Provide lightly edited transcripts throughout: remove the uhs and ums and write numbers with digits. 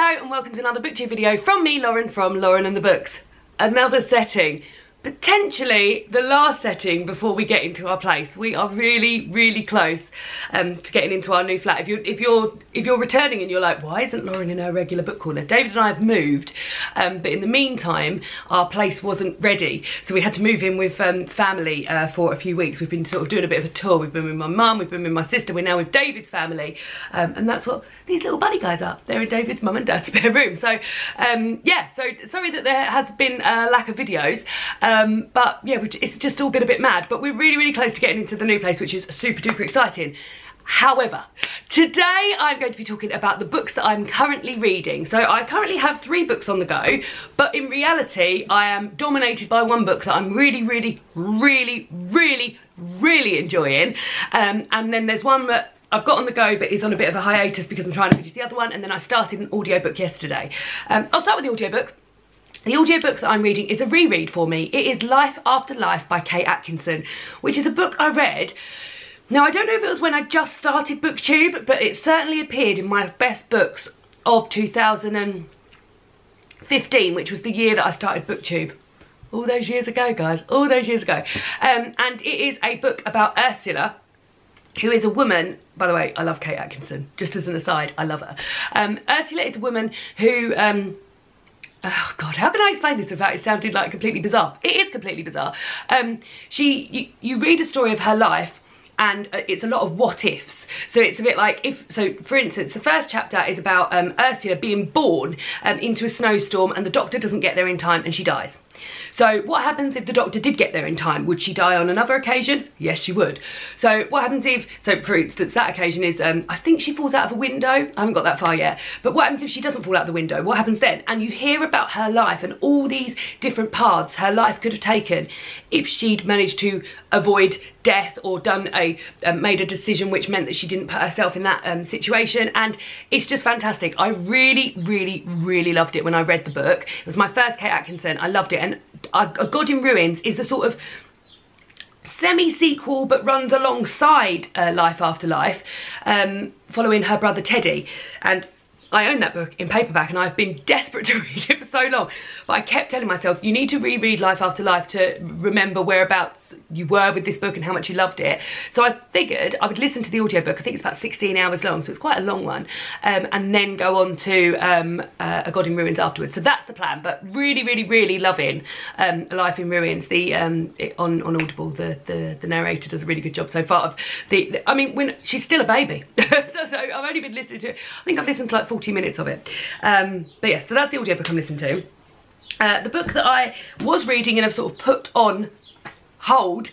Hello and welcome to another BookTube video from me, Lauren, from Lauren and the Books. Another setting, potentially the last setting before we get into our place. We are really close to getting into our new flat. If you're returning and you're like, why isn't Lauren in her regular book corner? David and I have moved, but in the meantime our place wasn't ready, so we had to move in with family for a few weeks. We've been sort of doing a bit of a tour. We've been with my mum, we've been with my sister, we're now with David's family, and that's what these little bunny guys are. They're in David's mum and dad's spare room. So yeah, so sorry that there has been a lack of videos. But yeah, it's just all been a bit mad, but we're really close to getting into the new place, which is super duper exciting. However, today I'm going to be talking about the books that I'm currently reading. So I currently have 3 books on the go, but in reality I am dominated by one book that I'm really enjoying, and then there's one that I've got on the go but is on a bit of a hiatus because I'm trying to finish the other one, and then I started an audiobook yesterday. I'll start with the audiobook. The audiobook that I'm reading is a reread for me. It is Life After Life by Kate Atkinson, which is a book I read. Now, I don't know if it was when I just started BookTube, but it certainly appeared in my best books of 2015, which was the year that I started BookTube. All those years ago, guys, all those years ago. And it is a book about Ursula, who is a woman. By the way, I love Kate Atkinson, just as an aside, I love her. Ursula is a woman who, oh God, how can I explain this without it sounding like completely bizarre? It is completely bizarre. You read a story of her life, and it's a lot of what ifs. So it's a bit like, for instance, the first chapter is about Ursula being born into a snowstorm, and the doctor doesn't get there in time and she dies. So what happens if the doctor did get there in time? Would she die on another occasion? Yes, she would. So what happens if, so for instance, that occasion is, I think she falls out of a window. I haven't got that far yet. But what happens if she doesn't fall out the window? What happens then? And you hear about her life and all these different paths her life could have taken if she'd managed to avoid death or made a decision which meant that she didn't put herself in that situation. And it's just fantastic. I really loved it when I read the book. It was my first Kate Atkinson. I loved it. And A God in Ruins is a sort of semi-sequel but runs alongside Life After Life, following her brother Teddy. And I own that book in paperback and I've been desperate to read it for so long, but I kept telling myself, you need to reread Life After Life to remember whereabouts you were with this book and how much you loved it. So I figured I would listen to the audiobook. I think it's about 16 hours long, so it's quite a long one, and then go on to A God in Ruins afterwards. So that's the plan, but really loving Life in Ruins. On Audible, the narrator does a really good job so far of I mean, when she's still a baby. so I've only been listening to, I think I've listened to like 40 minutes of it. But yeah, so that's the audiobook I'm listening to. The book that I was reading and have sort of put on hold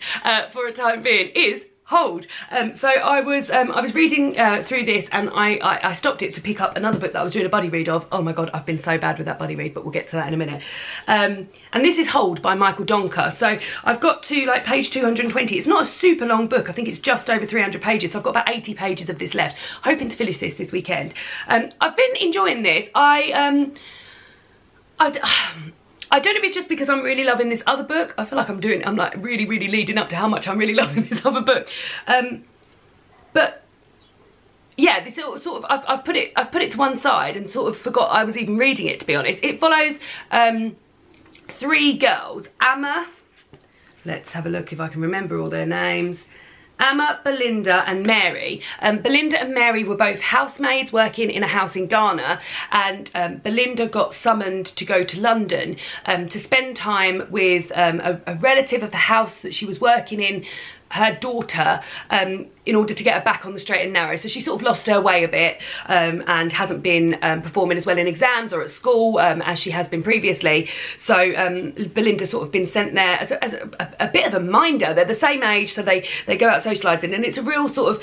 for a time being is Hold. So I was reading through this, and I stopped it to pick up another book that I was doing a buddy read of. Oh my God, I've been so bad with that buddy read, but we'll get to that in a minute. And this is Hold by Michael Donker. So I've got to like page 220. It's not a super long book. I think it's just over 300 pages. So I've got about 80 pages of this left. Hoping to finish this weekend. I've been enjoying this. I don't know if it's just because I'm really loving this other book. I feel like I'm like really leading up to how much I'm really loving this other book. But yeah, this sort of I've put it to one side and sort of forgot I was even reading it, to be honest. It follows 3 girls. Amma, let's have a look if I can remember all their names. Amma, Belinda and Mary. Belinda and Mary were both housemaids working in a house in Ghana, and Belinda got summoned to go to London to spend time with a relative of the house that she was working in, her daughter, in order to get her back on the straight and narrow. So she sort of lost her way a bit, and hasn't been performing as well in exams or at school as she has been previously. So Belinda's sort of been sent there as a bit of a minder. They're the same age, so they go out socialising, and it's a real sort of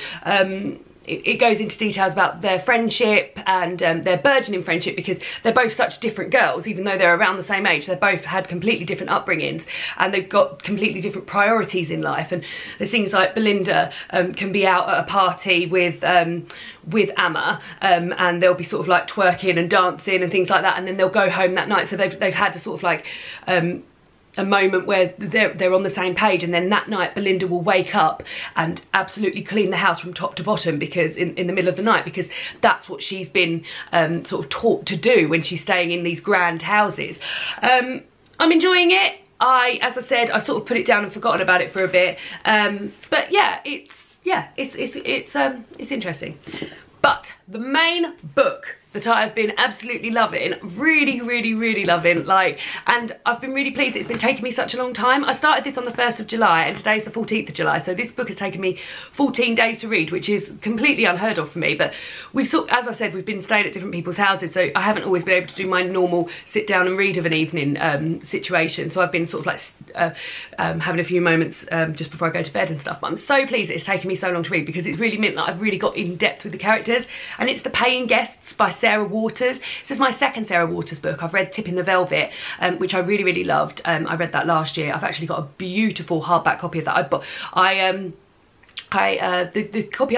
it goes into details about their friendship and their burgeoning friendship, because they're both such different girls. Even though they're around the same age, they both had completely different upbringings, and they've got completely different priorities in life. And there's things like Belinda can be out at a party with Amma, and they'll be sort of like twerking and dancing and things like that, and then they'll go home that night. So they've had to sort of like a moment where they're on the same page, and then that night Belinda will wake up and absolutely clean the house from top to bottom, because in the middle of the night, because that's what she's been sort of taught to do when she's staying in these grand houses. I'm enjoying it. As I said, I sort of put it down and forgotten about it for a bit, but yeah, it's interesting. But the main book that I've been absolutely loving, really loving, like, and I've been really pleased. It's been taking me such a long time. I started this on the 1st of July and today's the 14th of July, so this book has taken me 14 days to read, which is completely unheard of for me. But we've as I said, we've been staying at different people's houses, so I haven't always been able to do my normal sit down and read of an evening situation. So I've been sort of like having a few moments just before I go to bed and stuff. But I'm so pleased it's taken me so long to read, because it's really meant that I've really got in depth with the characters. And it's The Paying Guests by Sarah Waters. This is my second Sarah Waters book. I've read Tipping the Velvet, which I really loved. I read that last year. I've actually got a beautiful hardback copy of that. The copy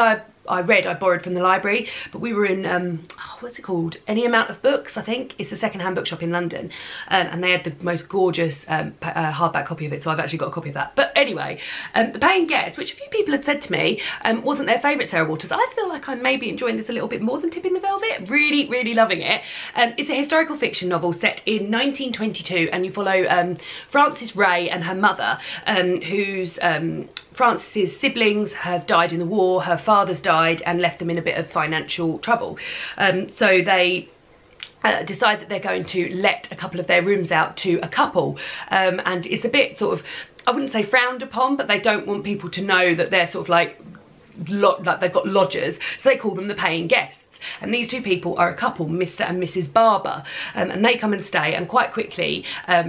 I read, I borrowed from the library, but we were in, what's it called? Any Amount of Books, I think. It's a second-hand bookshop in London, and they had the most gorgeous hardback copy of it, so I've actually got a copy of that. But anyway, The Paying Guest, which a few people had said to me wasn't their favourite Sarah Waters. I feel like I'm maybe enjoying this a little bit more than Tipping the Velvet. Really loving it. It's a historical fiction novel set in 1922, and you follow Frances Ray and her mother, who's Frances's siblings have died in the war. Her father's died and left them in a bit of financial trouble. So they decide that they're going to let a couple of their rooms out to a couple. And it's a bit sort of, I wouldn't say frowned upon, but they don't want people to know that they're sort of like they've got lodgers. So they call them the Paying Guests. And these two people are a couple, Mr. and Mrs. Barber, and they come and stay, and quite quickly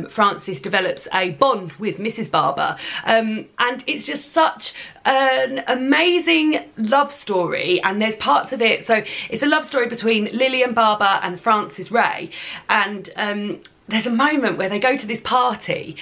Frances develops a bond with Mrs. Barber, and it's just such an amazing love story. And there's parts of it, so it's a love story between Lillian Barber and Frances Ray, and there's a moment where they go to this party,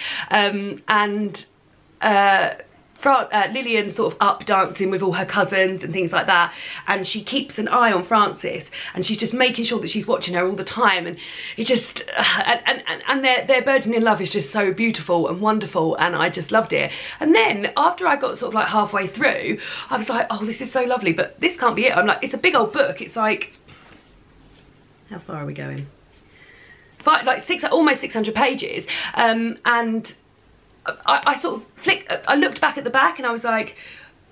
Lillian sort of up dancing with all her cousins and things like that, and she keeps an eye on Frances, and she's just making sure that she's watching her all the time, and it just and their burgeoning love is just so beautiful and wonderful, and I just loved it. And then after I got sort of like halfway through, I was like, oh, this is so lovely, but this can't be it. I'm like, it's a big old book. It's like, how far are we going? Almost 600 pages, and I sort of I looked back at the back and I was like,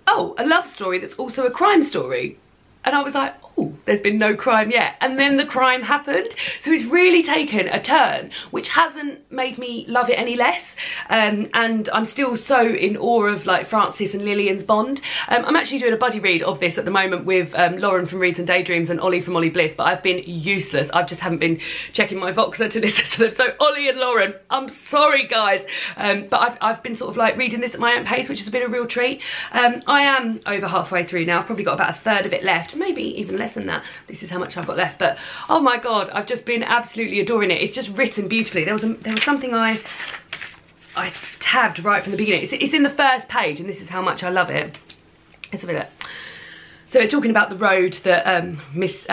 oh, a love story that's also a crime story. And I was like, oh, there's been no crime yet. And then the crime happened. So it's really taken a turn, which hasn't made me love it any less. And I'm still so in awe of like Frances and Lillian's bond. I'm actually doing a buddy read of this at the moment with Lauren from Reads and Daydreams and Ollie from Ollie Bliss, but I've been useless. I just haven't been checking my Voxer to listen to them. So Ollie and Lauren, I'm sorry guys. But I've been sort of like reading this at my own pace, which has been a real treat. I am over halfway through now. I've probably got about a third of it left, maybe even less than that. This is how much I've got left, but oh my god, I've just been absolutely adoring it. It's just written beautifully. There was something I tabbed right from the beginning. It's in the first page, and this is how much I love it. Let's have a look. So we're talking about the road that Miss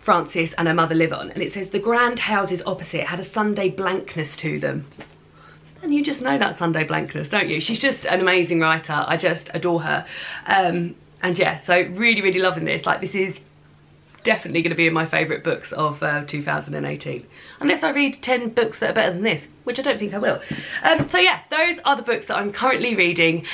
Frances and her mother live on, and it says the grand houses opposite had a Sunday blankness to them. And you just know that Sunday blankness, don't you? She's just an amazing writer. I just adore her. And yeah, so really loving this. Like, this is definitely going to be in my favourite books of 2018. Unless I read 10 books that are better than this, which I don't think I will. So yeah, those are the books that I'm currently reading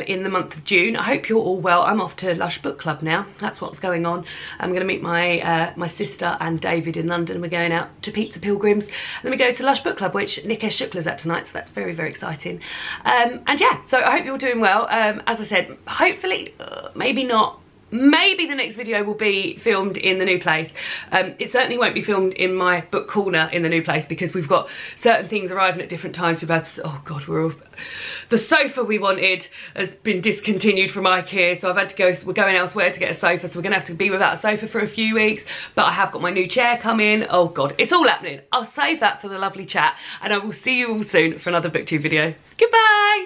in the month of June. I hope you're all well. I'm off to Lush Book Club now. That's what's going on. I'm going to meet my my sister and David in London. We're going out to Pizza Pilgrims. Then we go to Lush Book Club, which Nikesh Shukla's at tonight, so that's very exciting. And yeah, so I hope you're all doing well. As I said, hopefully, maybe not. Maybe the next video will be filmed in the new place. It certainly won't be filmed in my book corner in the new place, because we've got certain things arriving at different times. We've had, oh god, the sofa we wanted has been discontinued from IKEA, so I've had to go, we're going elsewhere to get a sofa, so we're gonna have to be without a sofa for a few weeks. But I have got my new chair coming. Oh god, it's all happening. I'll save that for the lovely chat, and I will see you all soon for another BookTube video. Goodbye.